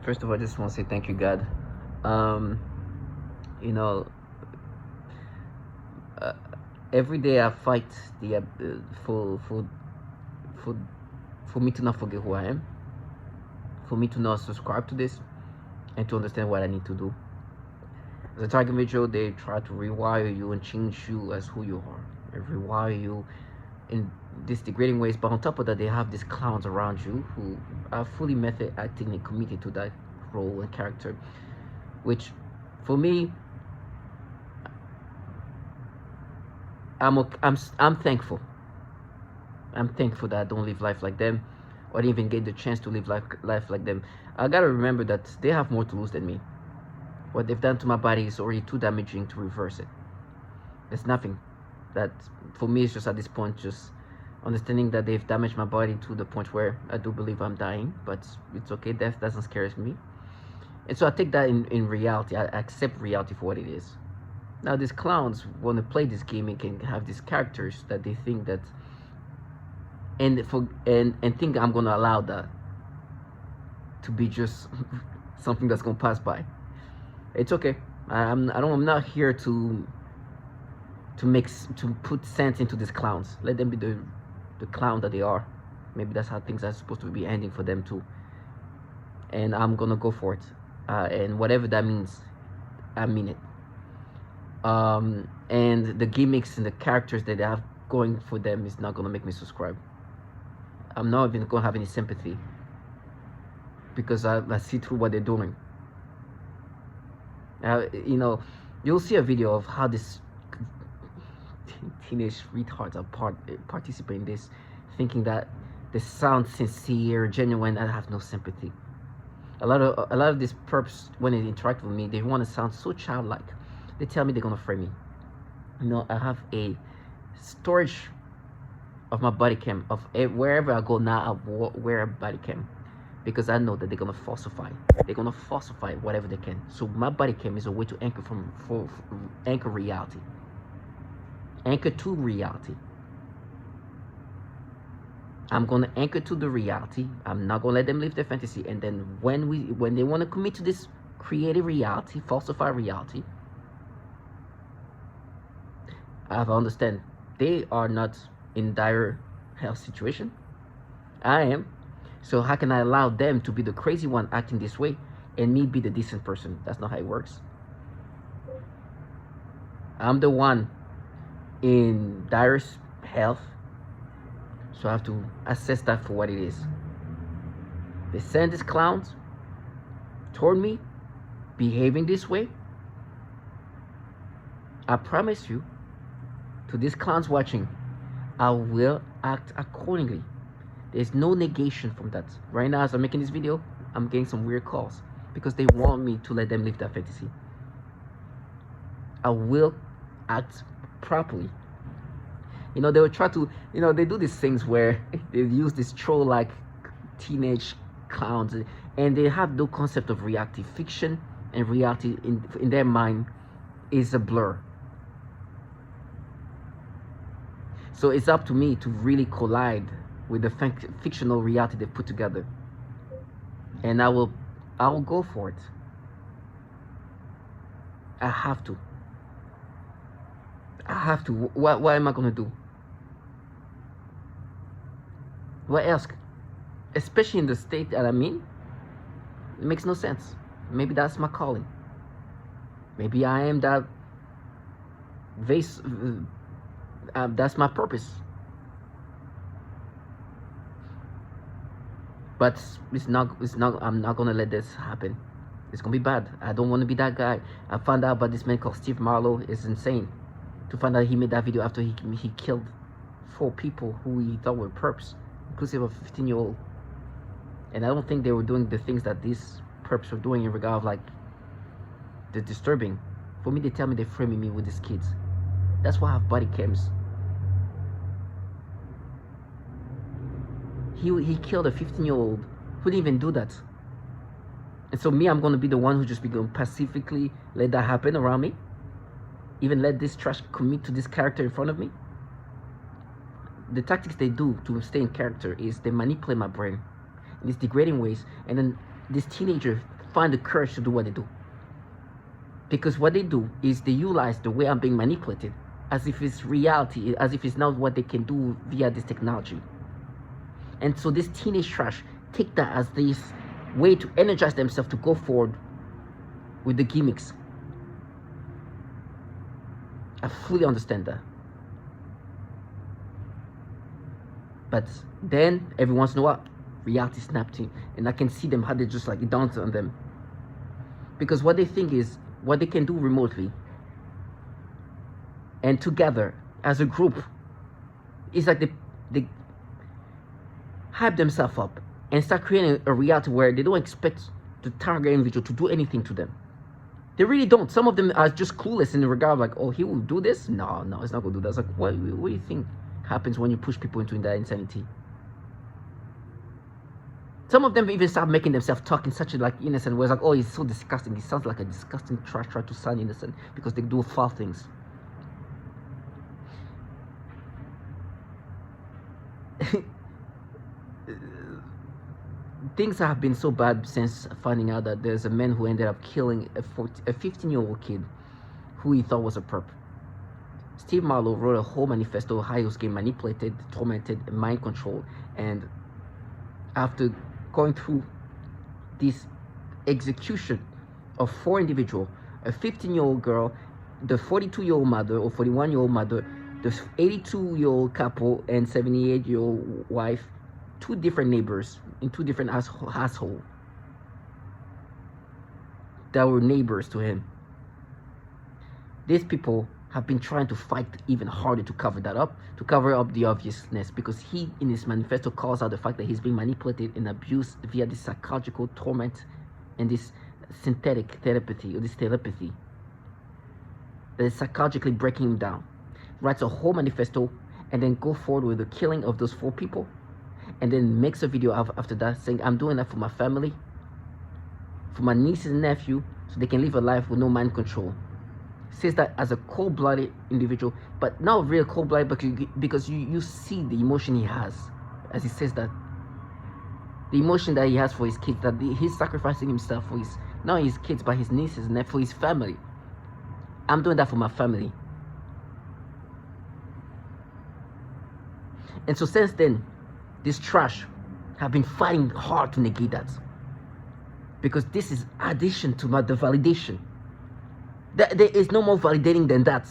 First of all, I just want to say thank you, God. Um, you know, uh, every day I fight for for for for me to not forget who I am, for me to not subscribe to this, and to understand what I need to do. As a target video, they try to rewire you and change you as who you are, and rewire you in these degrading ways. But on top of that, they have these clowns around you who are fully method acting and committed to that role and character, which for me, I'm thankful. I'm thankful that I don't live life like them, or didn't even get the chance to live life like them. I gotta remember that they have more to lose than me. What they've done to my body is already too damaging to reverse it. It's nothing. That for me is just at this point just understanding that they've damaged my body to the point where I do believe I'm dying, but it's okay. Death doesn't scare me, and so I take that in reality. I accept reality for what it is. Now these clowns want to play this game and can have these characters that they think that and think I'm gonna allow that to be just something that's gonna pass by. It's okay. I'm not here to put sense into these clowns. Let them be the clown that they are. Maybe that's how things are supposed to be ending for them too. And I'm gonna go for it. And whatever that means, I mean it. And the gimmicks and the characters that they have going for them is not gonna make me subscribe. I'm not even gonna have any sympathy because I see through what they're doing. You'll see a video of how this teenage retards are participating in this, thinking that they sound sincere, genuine. I have no sympathy. A lot of these perps, when they interact with me, they want to sound so childlike. They tell me they're gonna frame me. I have a storage of my body cam of wherever I go now. I wear a body cam because I know that they're gonna falsify. They're gonna falsify whatever they can. So my body cam is a way to anchor anchor reality, anchor to reality. I'm gonna anchor to the reality. I'm not gonna let them live their fantasy. And then when they want to commit to this creative reality, falsify reality, I have to understand they are not in dire health situation. I am. So how can I allow them to be the crazy one acting this way and me be the decent person? That's not how it works. I'm the one in dire health, so I have to assess that for what it is. They send these clowns toward me, behaving this way. I promise you, to these clowns watching, I will act accordingly. There's no negation from that. Right now, as I'm making this video, I'm getting some weird calls because they want me to let them live that fantasy. I will act properly. They will try to, they do these things where they use this troll-like teenage clowns, and they have no concept of reality. Fiction and reality in their mind is a blur. So it's up to me to really collide with the fictional reality they put together, and I will go for it. I have to. What am I gonna do? What else? Especially in the state that I'm in, it makes no sense. Maybe that's my calling. Maybe I am that vase. That's my purpose. But it's not. I'm not gonna let this happen. It's gonna be bad. I don't want to be that guy. I found out about this man called Steve Marlowe. It's insane to find out he made that video after he killed 4 people who he thought were perps, inclusive of a 15-year-old. And I don't think they were doing the things that these perps were doing in regard of like the disturbing. For me, they tell me they're framing me with these kids. That's why I have body cams. He killed a 15-year-old who didn't even do that. And so me, I'm going to be the one who just be going to pacifically let that happen around me? Even let this trash commit to this character in front of me? The tactics they do to stay in character is they manipulate my brain in these degrading ways, and then this teenager find the courage to do what they do. Because what they do is they utilize the way I'm being manipulated as if it's reality, as if it's not what they can do via this technology. And so this teenage trash take that as this way to energize themselves to go forward with the gimmicks. I fully understand that. But then every once in a while, reality snapped in, and I can see them how they just like it dawns on them. Because what they think is what they can do remotely and together as a group is like they hype themselves up and start creating a reality where they don't expect the target individual to do anything to them. They really don't. Some of them are just clueless in the regard of like, oh, he will do this? No, it's not gonna do that. It's like, what do you think happens when you push people into that insanity? Some of them even start making themselves talk in such a like innocent way. It's like, oh, he's so disgusting. He sounds like a disgusting trash try to sound innocent because they do foul things. Things have been so bad since finding out that there's a man who ended up killing a 15-year-old kid who he thought was a perp. Steve Marlowe wrote a whole manifesto how he was getting manipulated, tormented, and mind controlled. And after going through this execution of 4 individuals, a 15-year-old girl, the 42-year-old mother or 41-year-old mother, the 82-year-old couple, and 78-year-old wife, 2 different neighbors in 2 different households that were neighbors to him. These people have been trying to fight even harder to cover that up, to cover up the obviousness, because he in his manifesto calls out the fact that he's being manipulated and abused via this psychological torment and this synthetic telepathy, or this telepathy that is psychologically breaking him down. Writes a whole manifesto and then go forward with the killing of those 4 people, and then makes a video after that saying, I'm doing that for my family, for my nieces and nephew, so they can live a life with no mind control. Says that as a cold-blooded individual, but not real cold-blooded, because you see the emotion he has as he says that. The emotion that he has for his kids, that he's sacrificing himself for not his kids, but his nieces and for his family. I'm doing that for my family. And so since then, this trash have been fighting hard to negate that, because this is addition to the validation. There is no more validating than that.